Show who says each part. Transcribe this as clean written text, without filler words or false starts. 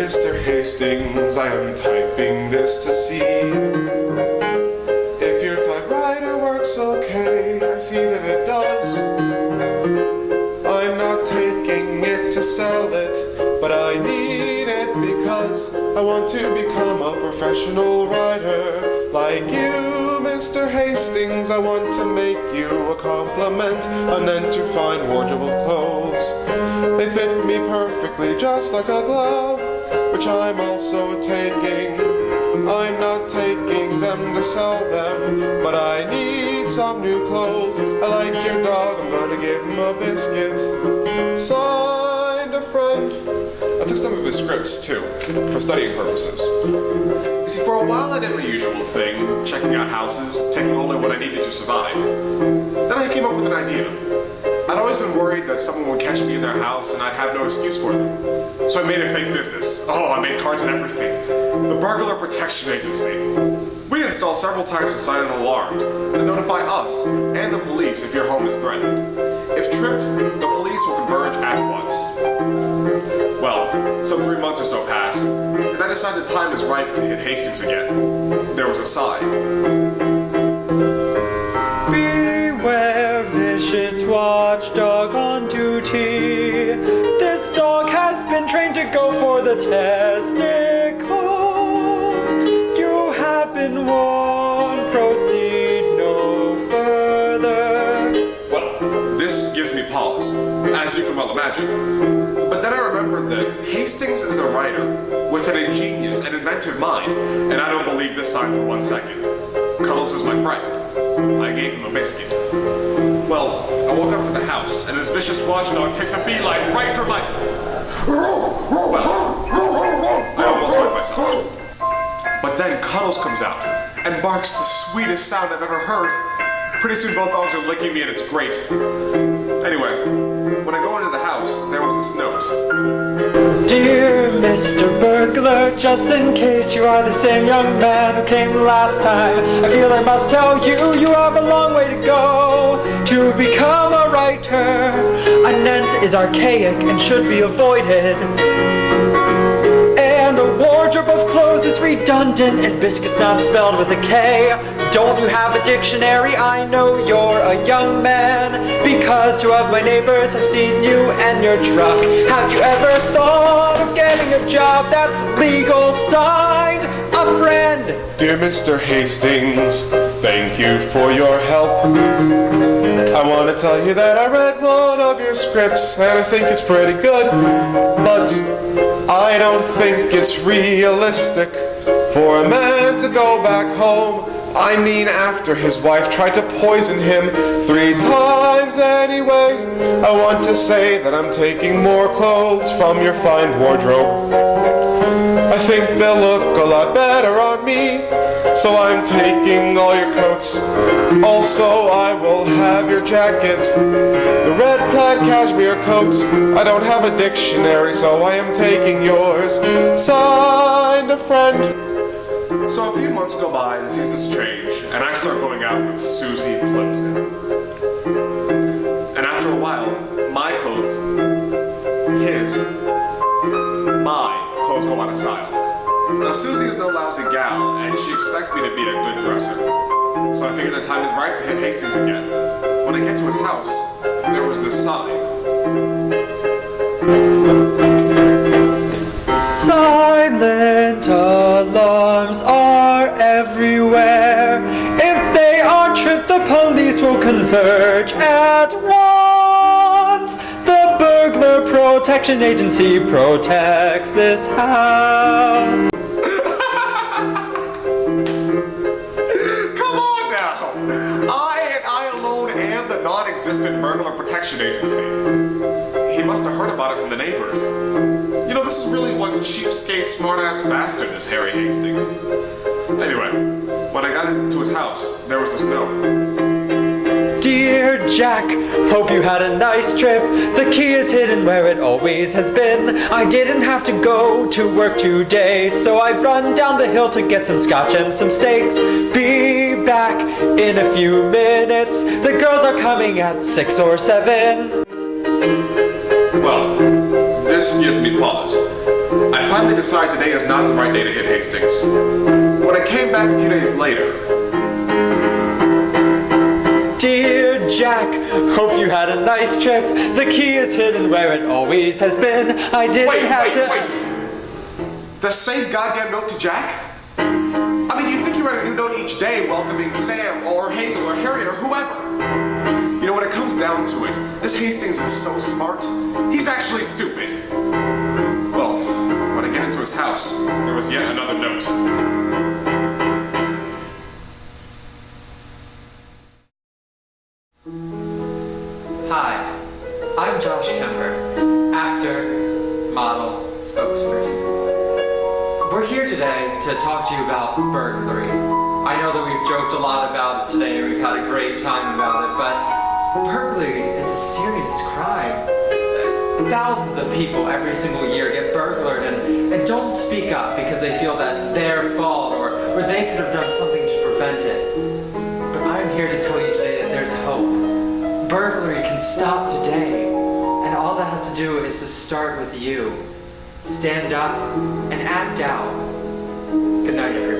Speaker 1: Mr. Hastings, I am typing this to see if your typewriter works okay. I see that it does. I'm not taking it to sell it, but I need it because I want to become a professional writer like you, Mr. Hastings. I want to make you a compliment, anent your fine wardrobe of clothes. They fit me perfectly just like a glove, which I'm also taking. I'm not taking them to sell them, but I need some new clothes. I like your dog, I'm gonna give him a biscuit. Signed, a friend. I took some of his scripts too, for studying purposes. You see, for a while I did my usual thing, checking out houses, taking only what I needed to survive. Then I came up with an idea. I'd always been worried that someone would catch me in their house and I'd have no excuse for them. So I made a fake business. Oh, I made cards and everything. The Burglar Protection Agency. We install several types of silent alarms that notify us and the police if your home is threatened. If tripped, the police will converge at once. Well, some 3 months or so passed, and I decided the time is ripe to hit Hastings again. There was a sign.
Speaker 2: Beware, vicious watchdog on duty. This dog has been trained to go for the testicles. You have been warned, proceed no further.
Speaker 1: Well, this gives me pause, as you can well imagine. But then I remembered that Hastings is a writer with an ingenious and inventive mind, and I don't believe this sign for 1 second. Cuddles is my friend. I gave him a biscuit. Well, I woke up to the house, and this vicious watchdog takes a beeline right for my... Well, I almost hurt myself. But then Cuddles comes out, and barks the sweetest sound I've ever heard. Pretty soon both dogs are licking me, and it's great. Anyway, when I go into the house, there was this note.
Speaker 2: Dear Mr. Burglar, just in case you are the same young man who came last time, I feel I must tell you, you have a long way to go to become a writer. Anent is archaic and should be avoided. And a wardrobe of clothes is redundant, and biscuits not spelled with a K. Don't you have a dictionary? I know you're a young man, because 2 of my neighbors have seen you and your truck. Have you ever thought of getting a job that's legal? Signed, a friend.
Speaker 1: Dear Mr. Hastings, thank you for your help. I want to tell you that I read one of your scripts, and I think it's pretty good, but I don't think it's realistic for a man to go back home. I mean, after his wife tried to poison him 3 times anyway. I want to say that I'm taking more clothes from your fine wardrobe. I think they'll look a lot better on me, so I'm taking all your coats. Also, I will have your jackets, the red plaid cashmere coats. I don't have a dictionary, so I am taking yours. Signed, a friend. So a few months go by, the seasons change, and I start going out with Susie Clemson. And after a while, my clothes go out of style. Now Susie is no lousy gal, and she expects me to be a good dresser. So I figured the time is right to hit Hastings again. When I get to his house, there was this sign.
Speaker 2: Silent alarms are everywhere. If they are tripped, the police will converge at once. The Burglar Protection Agency protects this house.
Speaker 1: Come on now! I alone am the non-existent Burglar Protection Agency. He must have heard about it from the neighbors. You know, this is really one cheapskate, smart-ass bastard, this Harry Hastings. Anyway, when I got into his house, there was this note.
Speaker 2: Dear Jack, hope you had a nice trip. The key is hidden where it always has been. I didn't have to go to work today, so I've run down the hill to get some scotch and some steaks. Be back in a few minutes. The girls are coming at 6 or 7.
Speaker 1: Well, this gives me pause. I finally decided decide today is not the right day to hit Hastings. When I came back a few days later...
Speaker 2: Dear Jack, hope you had a nice trip. The key is hidden where it always has been. I didn't have to...
Speaker 1: Wait! The same goddamn note to Jack? I mean, you think you write a new note each day welcoming Sam or Hazel or Harriet or whoever. You know, when it comes down to it, this Hastings is so smart, he's actually stupid. Well, when I get into his house, there was yet another note.
Speaker 2: Hi, I'm Josh Kemper, actor, model, spokesperson. We're here today to talk to you about burglary. I know that we've joked a lot about it today, we've had a great time about it, but burglary is a serious crime. Thousands of people every single year get burglared and don't speak up because they feel that's their fault or they could have done something to prevent it. But I'm here to tell you today that there's hope. Burglary can stop today, and all that has to do is to start with you. Stand up and act out. Good night, everyone.